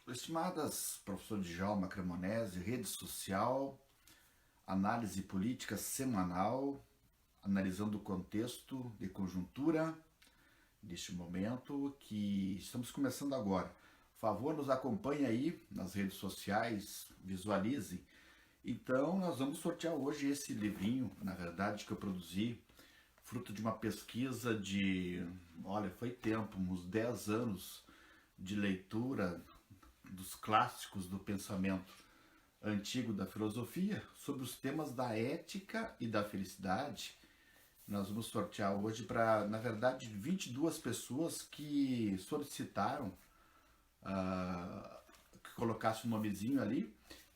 estimadas, professor Djalma Cremonese, rede social, análise política semanal, analisando o contexto de conjuntura deste momento que estamos começando agora. Por favor, nos acompanhe aí nas redes sociais, visualize. Então, nós vamos sortear hoje esse livrinho, na verdade, que eu produzi, fruto de uma pesquisa foi tempo, uns 10 anos de leitura dos clássicos do pensamento antigo da filosofia, sobre os temas da ética e da felicidade. Nós vamos sortear hoje para, na verdade, 22 pessoas que solicitaram que colocasse um nomezinho ali.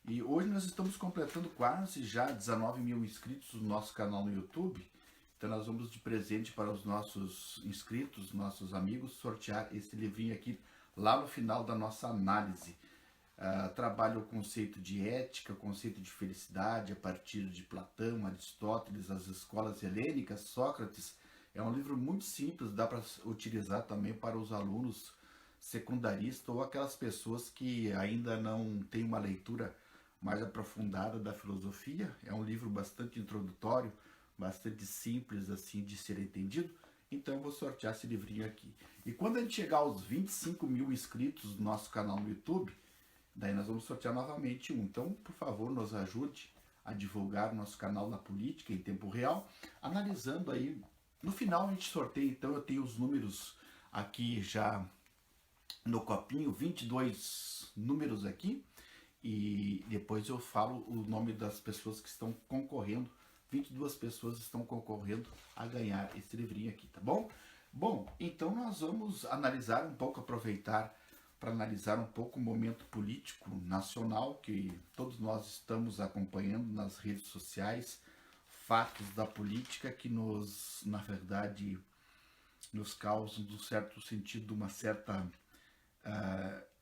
E hoje nós estamos completando quase já 19 mil inscritos no nosso canal no YouTube. Então nós vamos de presente para os nossos inscritos, nossos amigos, sortear esse livrinho aqui lá no final da nossa análise. Trabalha o conceito de ética, o conceito de felicidade a partir de Platão, Aristóteles, as escolas helênicas, Sócrates. É um livro muito simples, dá para utilizar também para os alunos secundaristas ou aquelas pessoas que ainda não têm uma leitura mais aprofundada da filosofia. É um livro bastante introdutório, bastante simples assim de ser entendido. Então eu vou sortear esse livrinho aqui. E quando a gente chegar aos 25 mil inscritos no nosso canal no YouTube, daí nós vamos sortear novamente um. Então, por favor, nos ajude a divulgar o nosso canal na política em tempo real, analisando aí. No final a gente sorteia, então eu tenho os números aqui já no copinho, 22 números aqui, e depois eu falo o nome das pessoas que estão concorrendo. 22 pessoas estão concorrendo a ganhar esse livrinho aqui, tá bom? Bom, então nós vamos analisar um pouco, aproveitar para analisar um pouco o momento político nacional que todos nós estamos acompanhando nas redes sociais, fatos da política que nos, na verdade, nos causam, no certo sentido, uma certa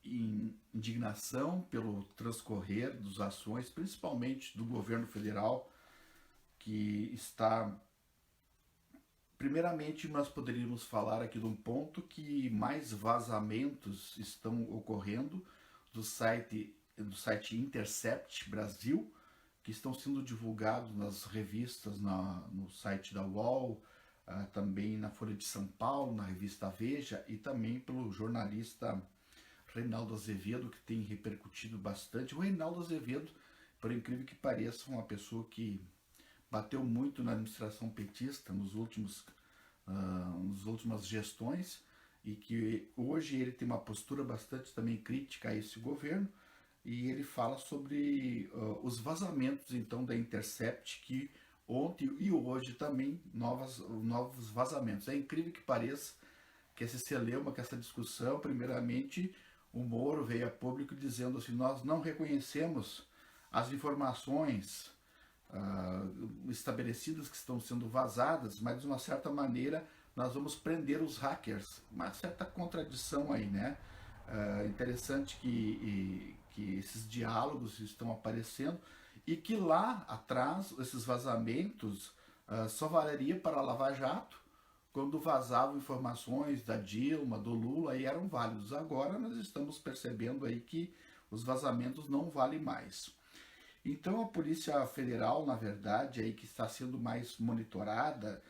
indignação pelo transcorrer das ações, principalmente do governo federal, que está... Primeiramente, nós poderíamos falar aqui de um ponto que mais vazamentos estão ocorrendo do site Intercept Brasil, que estão sendo divulgados nas revistas, no site da UOL, também na Folha de São Paulo, na revista Veja, e também pelo jornalista Reinaldo Azevedo, que tem repercutido bastante. O Reinaldo Azevedo, por incrível que pareça, uma pessoa que bateu muito na administração petista nas últimas gestões, e que hoje ele tem uma postura bastante também crítica a esse governo, e ele fala sobre os vazamentos então da Intercept, que ontem e hoje também novos vazamentos. É incrível que pareça que esse celeuma, que essa discussão, primeiramente o Moro veio a público dizendo assim: nós não reconhecemos as informações estabelecidas que estão sendo vazadas, mas de uma certa maneira nós vamos prender os hackers. Uma certa contradição aí, né? Interessante que esses diálogos estão aparecendo e que lá atrás esses vazamentos só valeria para a Lava Jato, quando vazavam informações da Dilma, do Lula, aí eram válidos. Agora nós estamos percebendo aí que os vazamentos não valem mais. Então a Polícia Federal, na verdade, aí que está sendo mais monitorada,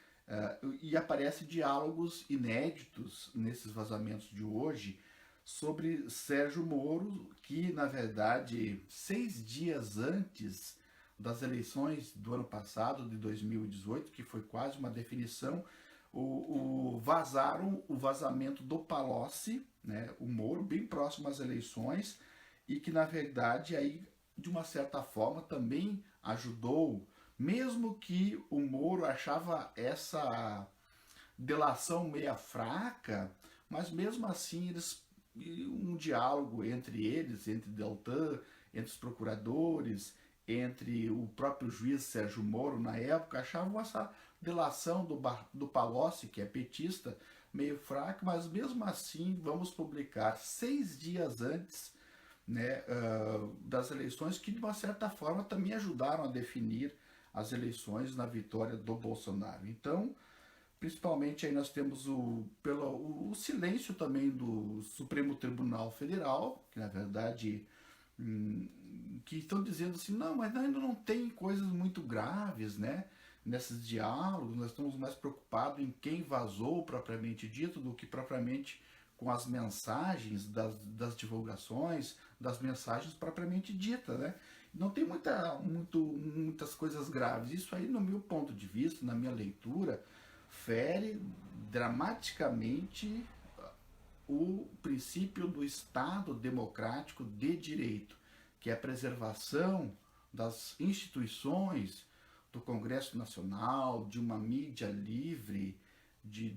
e aparece diálogos inéditos nesses vazamentos de hoje sobre Sérgio Moro, que na verdade 6 dias antes das eleições do ano passado, de 2018, que foi quase uma definição, vazaram o vazamento do Palocci, né, o Moro, bem próximo às eleições, e que na verdade aí de uma certa forma também ajudou, mesmo que o Moro achava essa delação meia fraca, mas mesmo assim um diálogo entre eles, entre Deltan, entre os procuradores, entre o próprio juiz Sérgio Moro na época, achavam essa delação do Palocci, que é petista, meio fraca, mas mesmo assim vamos publicar 6 dias antes, né, das eleições, que de uma certa forma também ajudaram a definir as eleições na vitória do Bolsonaro. Então, Principalmente aí nós temos o silêncio também do Supremo Tribunal Federal, que na verdade que estão dizendo assim, não, mas ainda não tem coisas muito graves, né? Nesses diálogos, nós estamos mais preocupados em quem vazou propriamente dito do que propriamente com as mensagens das divulgações, das mensagens propriamente ditas, né? Não tem muitas coisas graves. Isso aí, no meu ponto de vista, na minha leitura, fere dramaticamente o princípio do Estado democrático de direito, que é a preservação das instituições, do Congresso Nacional, de uma mídia livre,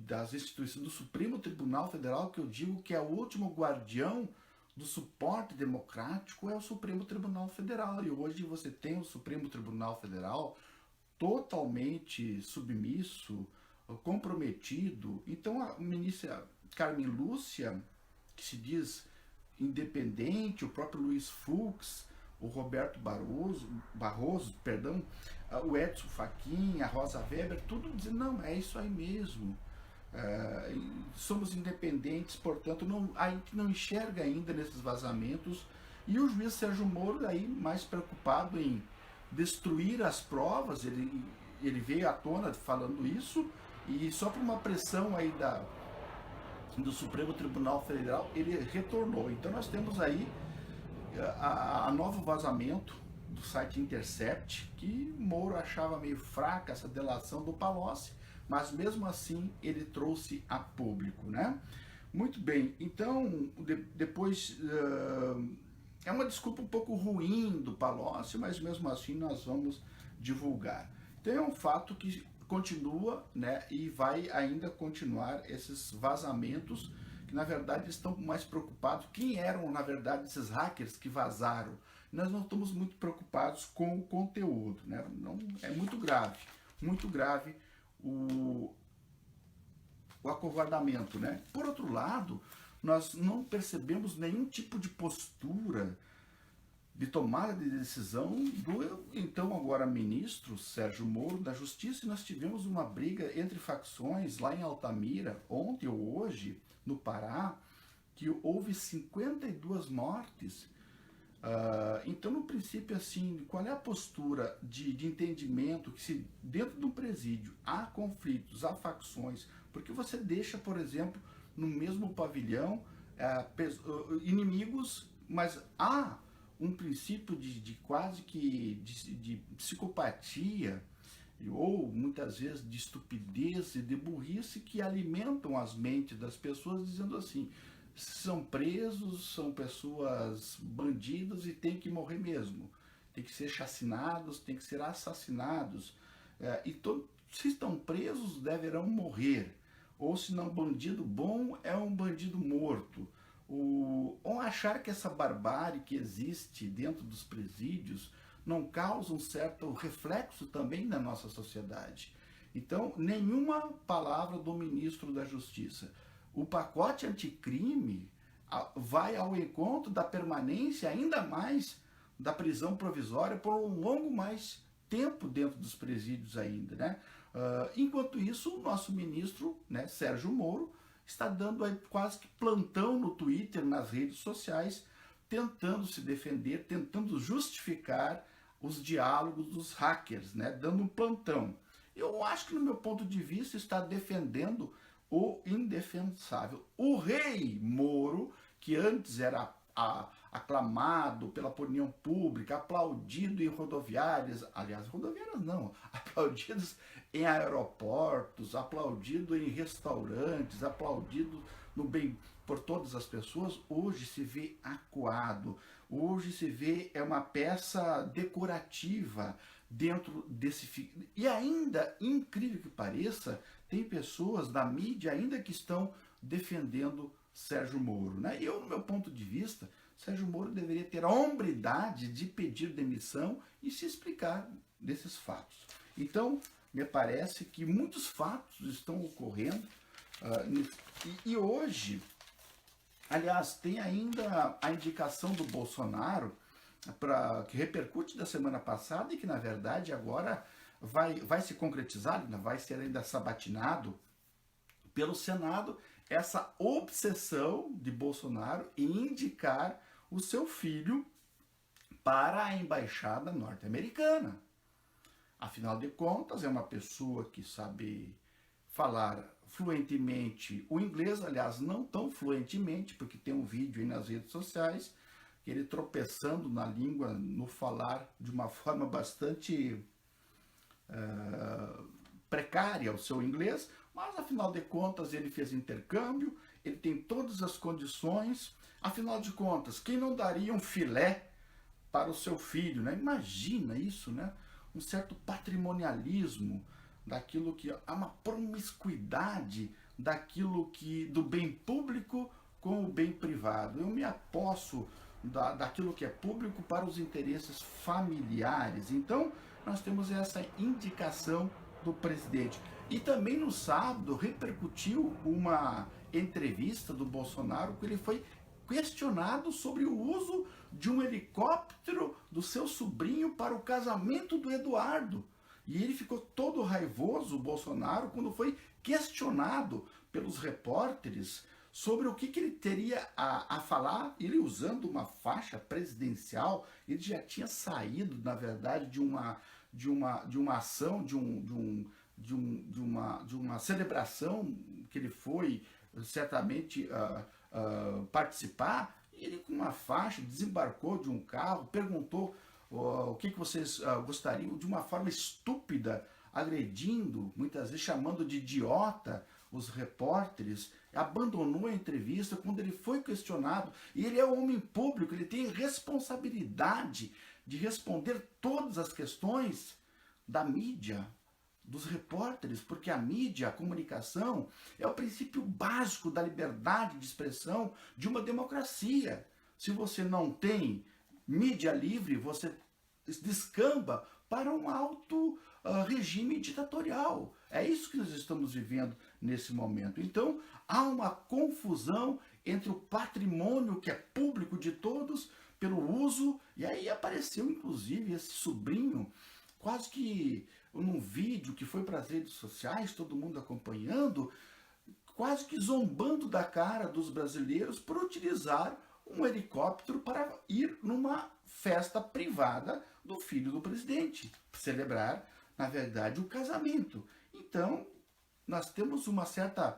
das instituições do Supremo Tribunal Federal, que eu digo que é o último guardião do suporte democrático, é o Supremo Tribunal Federal. E hoje você tem o Supremo Tribunal Federal totalmente submisso, comprometido. Então a ministra Carmen Lúcia, que se diz independente, o próprio Luiz Fux, o Roberto Barroso, perdão, o Edson Fachin, a Rosa Weber, tudo dizendo, não, é isso aí mesmo. Somos independentes, portanto, a gente não enxerga ainda nesses vazamentos. E o juiz Sérgio Moro, aí, mais preocupado em destruir as provas, ele veio à tona falando isso, e só por uma pressão aí do Supremo Tribunal Federal, ele retornou. Então nós temos aí a novo vazamento do site Intercept, que Moro achava meio fraca essa delação do Palocci, mas mesmo assim ele trouxe a público, né? Muito bem, então depois é uma desculpa um pouco ruim do Palocci, mas mesmo assim nós vamos divulgar. Então é um fato que continua, né, e vai ainda continuar esses vazamentos, que na verdade estão mais preocupados. Quem eram, na verdade, esses hackers que vazaram? Nós não estamos muito preocupados com o conteúdo, né? Não, é muito grave o acovardamento, né? Por outro lado, nós não percebemos nenhum tipo de postura de tomada de decisão do então agora ministro Sérgio Moro da Justiça, e nós tivemos uma briga entre facções lá em Altamira, ontem ou hoje, no Pará, que houve 52 mortes. Então, no princípio, assim, qual é a postura de entendimento que se dentro do presídio há conflitos, há facções, porque você deixa, por exemplo, no mesmo pavilhão inimigos, mas há um princípio de quase que de psicopatia, ou muitas vezes de estupidez e de burrice, que alimentam as mentes das pessoas dizendo assim, são presos, são pessoas bandidas e tem que morrer mesmo, tem que ser chacinados, tem que ser assassinados, se estão presos deverão morrer, ou se não, bandido bom é um bandido morto. Ou achar que essa barbárie que existe dentro dos presídios não causa um certo reflexo também na nossa sociedade. Então, nenhuma palavra do ministro da Justiça. O pacote anticrime vai ao encontro da permanência ainda mais da prisão provisória por um longo mais tempo dentro dos presídios ainda, né? Enquanto isso, o nosso ministro, né, Sérgio Moro, está dando aí quase que plantão no Twitter, nas redes sociais, tentando se defender, tentando justificar os diálogos dos hackers, né? Dando um plantão. Eu acho que, no meu ponto de vista, está defendendo o indefensável. O rei Moro, que antes era aclamado pela opinião pública, aplaudido em rodoviárias, aliás, rodoviárias não, aplaudidos em aeroportos, aplaudido em restaurantes, aplaudido no bem por todas as pessoas, hoje se vê acuado, hoje se vê uma peça decorativa dentro desse... E ainda, incrível que pareça, tem pessoas da mídia ainda que estão defendendo Sérgio Moro, né? Eu, no meu ponto de vista, Sérgio Moro deveria ter a hombridade de pedir demissão e se explicar desses fatos. Então, me parece que muitos fatos estão ocorrendo e hoje, aliás, tem ainda a indicação do Bolsonaro que repercute da semana passada e que, na verdade, agora vai se concretizar, vai ser ainda sabatinado pelo Senado essa obsessão de Bolsonaro em indicar o seu filho para a embaixada norte-americana. Afinal de contas, é uma pessoa que sabe falar fluentemente o inglês, aliás, não tão fluentemente, porque tem um vídeo aí nas redes sociais, que ele tropeçando na língua, no falar de uma forma bastante precária o seu inglês, mas afinal de contas ele fez intercâmbio, ele tem todas as condições, afinal de contas, quem não daria um filé para o seu filho, né? Imagina isso, né? Um certo patrimonialismo daquilo que há uma promiscuidade daquilo que do bem público com o bem privado. Eu me aposso daquilo que é público para os interesses familiares. Então, nós temos essa indicação do presidente. E também no sábado repercutiu uma entrevista do Bolsonaro que ele foi questionado sobre o uso de um helicóptero do seu sobrinho para o casamento do Eduardo. E ele ficou todo raivoso, o Bolsonaro, quando foi questionado pelos repórteres sobre o que ele teria a falar. Ele usando uma faixa presidencial, ele já tinha saído, na verdade, de uma ação, de uma celebração que ele foi certamente participar. E ele, com uma faixa, desembarcou de um carro, perguntou o que vocês gostariam, de uma forma estúpida, agredindo, muitas vezes chamando de idiota os repórteres, abandonou a entrevista quando ele foi questionado. E ele é um homem público, ele tem responsabilidade de responder todas as questões da mídia, dos repórteres, porque a mídia, a comunicação, é o princípio básico da liberdade de expressão de uma democracia. Se você não tem mídia livre, você descamba para um alto regime ditatorial. É isso que nós estamos vivendo nesse momento. Então, há uma confusão entre o patrimônio que é público de todos pelo uso, e aí apareceu inclusive esse sobrinho, quase que num vídeo que foi para as redes sociais, todo mundo acompanhando, quase que zombando da cara dos brasileiros por utilizar um helicóptero para ir numa festa privada do filho do presidente, celebrar, na verdade, o casamento. Então, nós temos uma certa,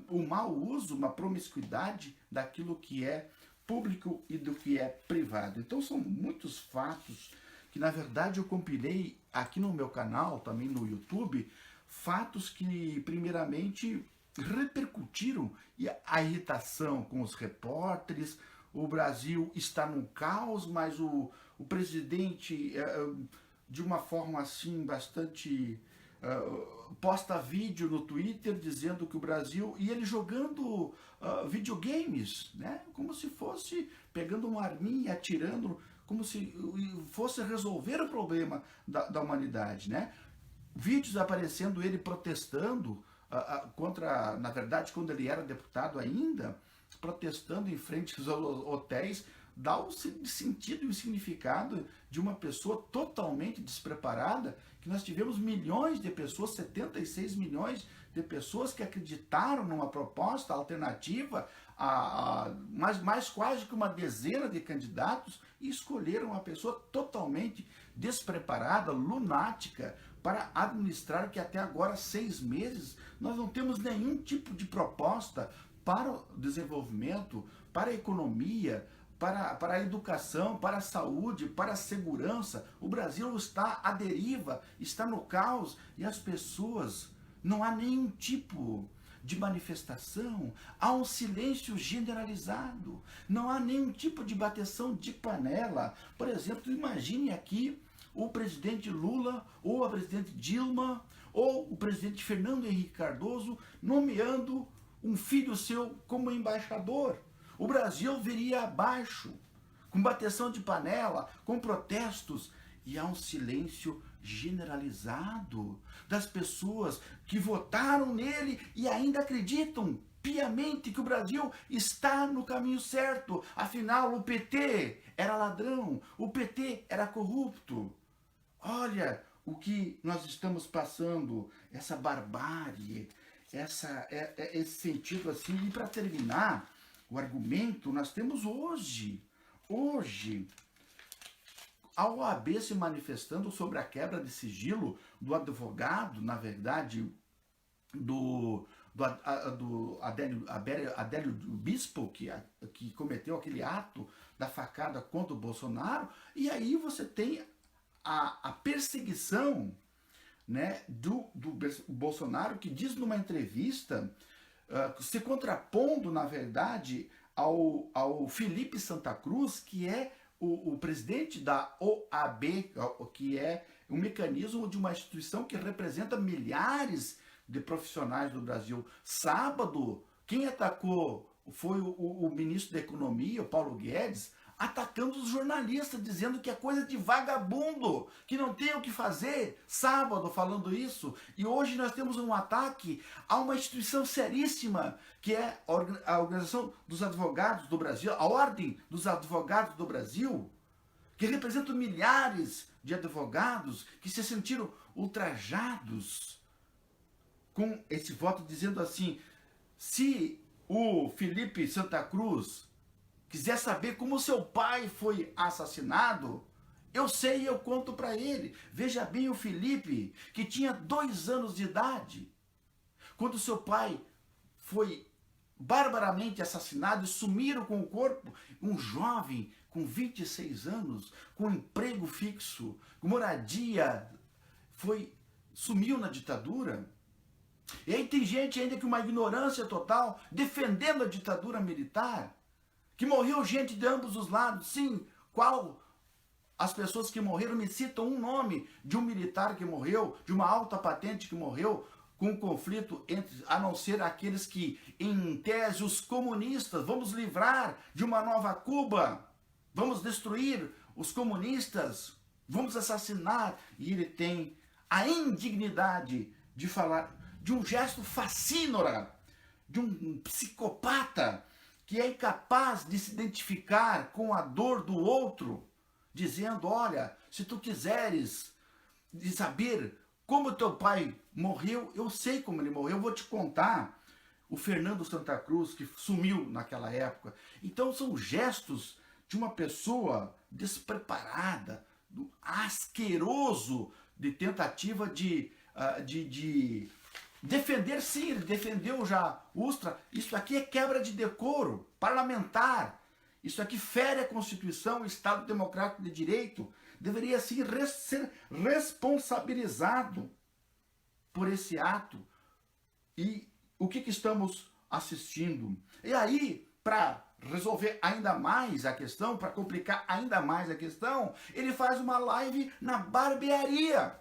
um mau uso, uma promiscuidade daquilo que é público e do que é privado. Então, são muitos fatos que, na verdade, eu compilei aqui no meu canal, também no YouTube, fatos que, primeiramente, repercutiram a irritação com os repórteres. O Brasil está num caos, mas o presidente, de uma forma assim bastante, posta vídeo no Twitter dizendo que o Brasil, e ele jogando videogames, né? Como se fosse pegando uma arminha e atirando, como se fosse resolver o problema da humanidade, né? Vídeos aparecendo ele protestando contra, na verdade, quando ele era deputado ainda, protestando em frente aos hotéis, dá o sentido e o significado de uma pessoa totalmente despreparada, que nós tivemos milhões de pessoas, 76 milhões de pessoas que acreditaram numa proposta alternativa, mais quase que uma dezena de candidatos, e escolheram uma pessoa totalmente despreparada, lunática, para administrar que até agora, 6 meses, nós não temos nenhum tipo de proposta para o desenvolvimento, para a economia, para a educação, para a saúde, para a segurança. O Brasil está à deriva, está no caos, e as pessoas, não há nenhum tipo de manifestação, há um silêncio generalizado, não há nenhum tipo de bateção de panela. Por exemplo, imagine aqui o presidente Lula, ou a presidente Dilma, ou o presidente Fernando Henrique Cardoso nomeando um filho seu como embaixador. O Brasil viria abaixo, com bateção de panela, com protestos, e há um silêncio generalizado das pessoas que votaram nele e ainda acreditam piamente que o Brasil está no caminho certo. Afinal, o PT era ladrão, o PT era corrupto. Olha o que nós estamos passando, essa barbárie, esse sentido assim. E para terminar o argumento, nós temos hoje, a OAB se manifestando sobre a quebra de sigilo do advogado, na verdade, do Adélio Bispo, que cometeu aquele ato da facada contra o Bolsonaro. E aí você tem a perseguição, né, do Bolsonaro, que diz numa entrevista, se contrapondo, na verdade, ao Felipe Santa Cruz, que é o presidente da OAB, que é um mecanismo de uma instituição que representa milhares de profissionais do Brasil. Sábado, quem atacou foi o ministro da Economia, o Paulo Guedes, atacando os jornalistas, dizendo que é coisa de vagabundo, que não tem o que fazer. Sábado falando isso. E hoje nós temos um ataque a uma instituição seríssima, que é a Organização dos Advogados do Brasil, a Ordem dos Advogados do Brasil, que representa milhares de advogados que se sentiram ultrajados com esse voto, dizendo assim: se o Felipe Santa Cruz quiser saber como seu pai foi assassinado, eu sei e eu conto para ele. Veja bem, o Felipe, que tinha 2 anos de idade, quando seu pai foi barbaramente assassinado e sumiram com o corpo, um jovem com 26 anos, com emprego fixo, com moradia, sumiu na ditadura. E aí tem gente ainda com uma ignorância total, defendendo a ditadura militar, que morreu gente de ambos os lados. Sim, qual? As pessoas que morreram me citam um nome de um militar que morreu, de uma alta patente que morreu com um conflito entre, a não ser aqueles que, em tese, os comunistas, vamos livrar de uma nova Cuba, vamos destruir os comunistas, vamos assassinar. E ele tem a indignidade de falar de um gesto facínora, de um psicopata que é incapaz de se identificar com a dor do outro, dizendo: olha, se tu quiseres de saber como teu pai morreu, eu sei como ele morreu, eu vou te contar. O Fernando Santa Cruz, que sumiu naquela época. Então são gestos de uma pessoa despreparada, asqueroso, de tentativa de defender. Sim, ele defendeu já Ustra. Isso aqui é quebra de decoro parlamentar. Isso aqui fere a Constituição, o Estado Democrático de Direito. Deveria sim ser responsabilizado por esse ato. E o que estamos assistindo? E aí, para resolver ainda mais a questão, para complicar ainda mais a questão, ele faz uma live na barbearia.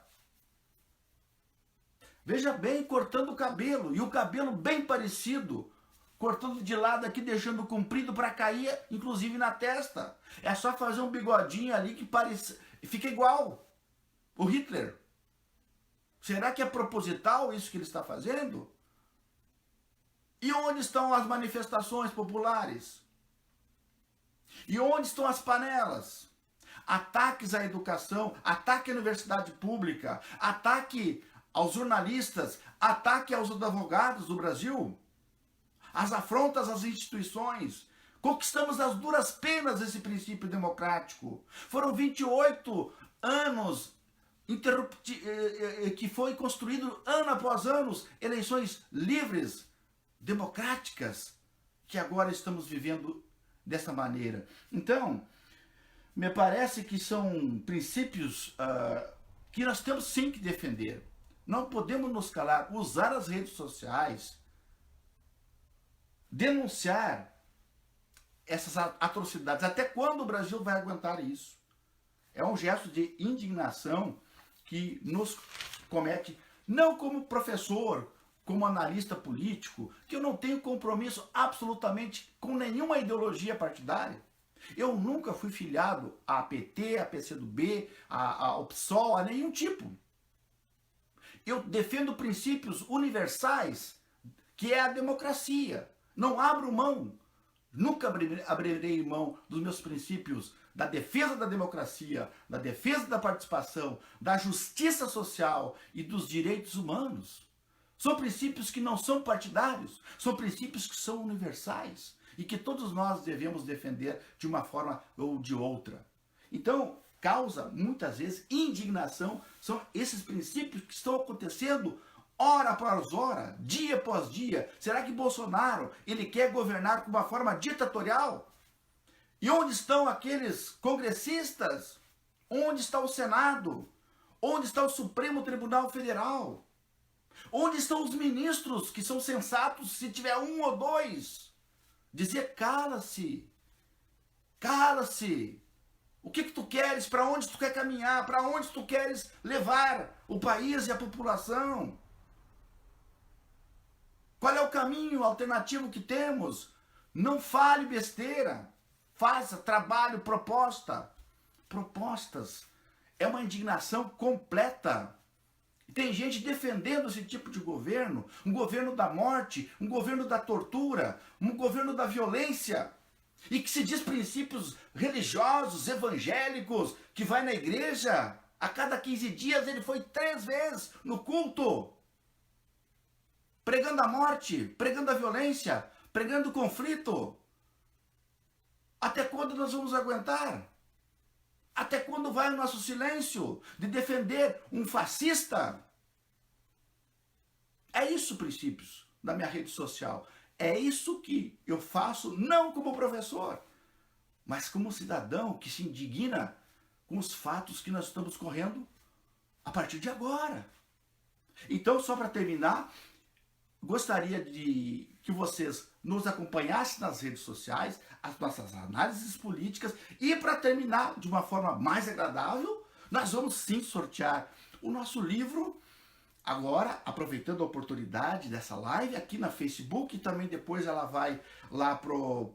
Veja bem, cortando o cabelo, e o cabelo bem parecido, cortando de lado aqui, deixando comprido para cair, inclusive na testa. É só fazer um bigodinho ali que fica igual o Hitler. Será que é proposital isso que ele está fazendo? E onde estão as manifestações populares? E onde estão as panelas? Ataques à educação, ataque à universidade pública, ataque aos jornalistas, ataque aos advogados do Brasil, as afrontas às instituições. Conquistamos as duras penas esse princípio democrático. Foram 28 anos que foi construído ano após ano, eleições livres, democráticas, que agora estamos vivendo dessa maneira. Então, me parece que são princípios que nós temos sim que defender. Não podemos nos calar, usar as redes sociais, denunciar essas atrocidades. Até quando o Brasil vai aguentar isso? É um gesto de indignação que nos comete, não como professor, como analista político, que eu não tenho compromisso absolutamente com nenhuma ideologia partidária. Eu nunca fui filiado à PT, à PCdoB, ao PSOL, a nenhum tipo. Eu defendo princípios universais, que é a democracia. Não abro mão, nunca abrirei mão dos meus princípios da defesa da democracia, da defesa da participação, da justiça social e dos direitos humanos. São princípios que não são partidários, são princípios que são universais e que todos nós devemos defender de uma forma ou de outra. Então, causa muitas vezes indignação, são esses princípios que estão acontecendo hora após hora, dia após dia. Será que Bolsonaro, ele quer governar com uma forma ditatorial? E onde estão aqueles congressistas? Onde está o Senado? Onde está o Supremo Tribunal Federal? Onde estão os ministros que são sensatos, se tiver um ou dois? Dizer, cala-se, cala-se. O que tu queres? Para onde tu quer caminhar? Para onde tu queres levar o país e a população? Qual é o caminho alternativo que temos? Não fale besteira. Faça trabalho, proposta. Propostas. É uma indignação completa. Tem gente defendendo esse tipo de governo, um governo da morte, um governo da tortura, um governo da violência, e que se diz princípios religiosos, evangélicos, que vai na igreja, a cada 15 dias ele foi 3 vezes no culto, pregando a morte, pregando a violência, pregando o conflito. Até quando nós vamos aguentar? Até quando vai o nosso silêncio de defender um fascista? É isso, princípios da minha rede social. É isso que eu faço, não como professor, mas como cidadão que se indigna com os fatos que nós estamos correndo a partir de agora. Então, só para terminar, gostaria de que vocês nos acompanhassem nas redes sociais, as nossas análises políticas, e para terminar de uma forma mais agradável, nós vamos sim sortear o nosso livro, agora aproveitando a oportunidade dessa live aqui na Facebook, e também depois ela vai lá pro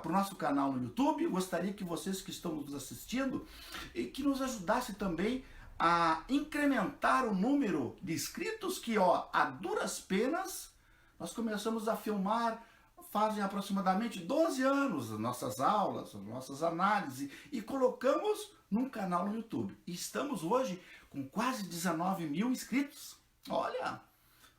nosso canal no YouTube. Eu gostaria que vocês que estão nos assistindo e que nos ajudassem também a incrementar o número de inscritos, que a duras penas nós começamos a filmar fazem aproximadamente 12 anos as nossas aulas, as nossas análises, e colocamos num canal no YouTube. E estamos hoje com quase 19 mil inscritos. Olha,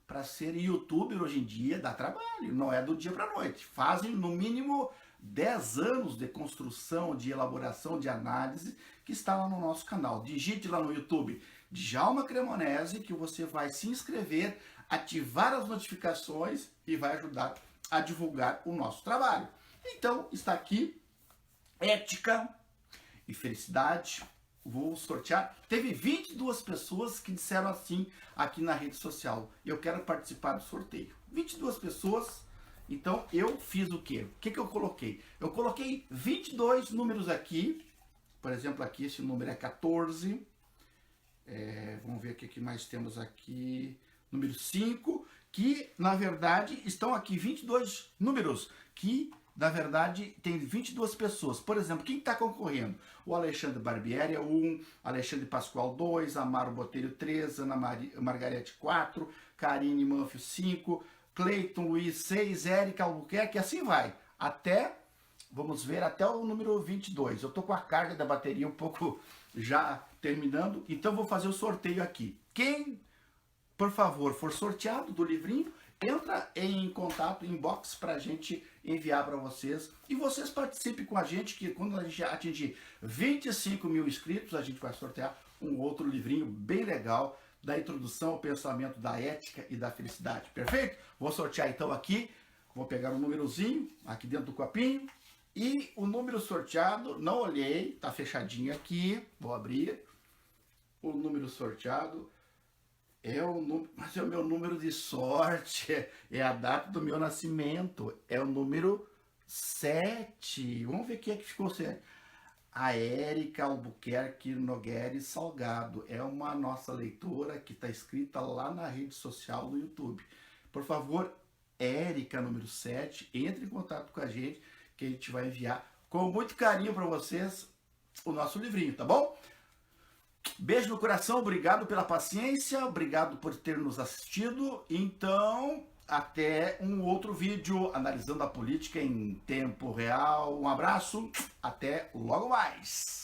para ser youtuber hoje em dia dá trabalho, não é do dia para a noite. Fazem no mínimo 10 anos de construção, de elaboração, de análise, que está lá no nosso canal. Digite lá no YouTube Djalma Cremonese, que você vai se inscrever, ativar as notificações e vai ajudar a divulgar o nosso trabalho. Então, está aqui Ética e Felicidade. Vou sortear. Teve 22 pessoas que disseram assim aqui na rede social: eu quero participar do sorteio. 22 pessoas. Então, eu fiz o quê? O que eu coloquei? Eu coloquei 22 números aqui. Por exemplo, aqui esse número é 14. Vamos ver o que mais temos aqui. Número 5, que na verdade estão aqui 22 números, que na verdade tem 22 pessoas. Por exemplo, quem está concorrendo? O Alexandre Barbieri é 1, Alexandre Pascoal 2, Amaro Botelho 3, Ana Margarete 4, Karine Manfio 5, Cleiton Luiz 6, Érica Albuquerque, assim vai. Até, vamos ver, até o número 22. Eu estou com a carga da bateria um pouco já terminando, então vou fazer o sorteio aqui. Quem, por favor, for sorteado do livrinho, entra em contato, inbox, para a gente enviar para vocês. E vocês participem com a gente, que quando a gente atingir 25 mil inscritos, a gente vai sortear um outro livrinho bem legal da introdução ao pensamento da ética e da felicidade. Perfeito? Vou sortear então aqui. Vou pegar um númerozinho aqui dentro do copinho. E o número sorteado, não olhei, tá fechadinho aqui. Vou abrir. O número sorteado mas é o meu número de sorte, é a data do meu nascimento, é o número 7. Vamos ver quem é que ficou 7. A Érica Albuquerque Nogueira Salgado, é uma nossa leitora que está escrita lá na rede social do YouTube. Por favor, Érica, número 7, entre em contato com a gente, que a gente vai enviar com muito carinho para vocês o nosso livrinho, tá bom? Beijo no coração, obrigado pela paciência, obrigado por ter nos assistido. Então, até um outro vídeo analisando a política em tempo real. Um abraço, até logo mais!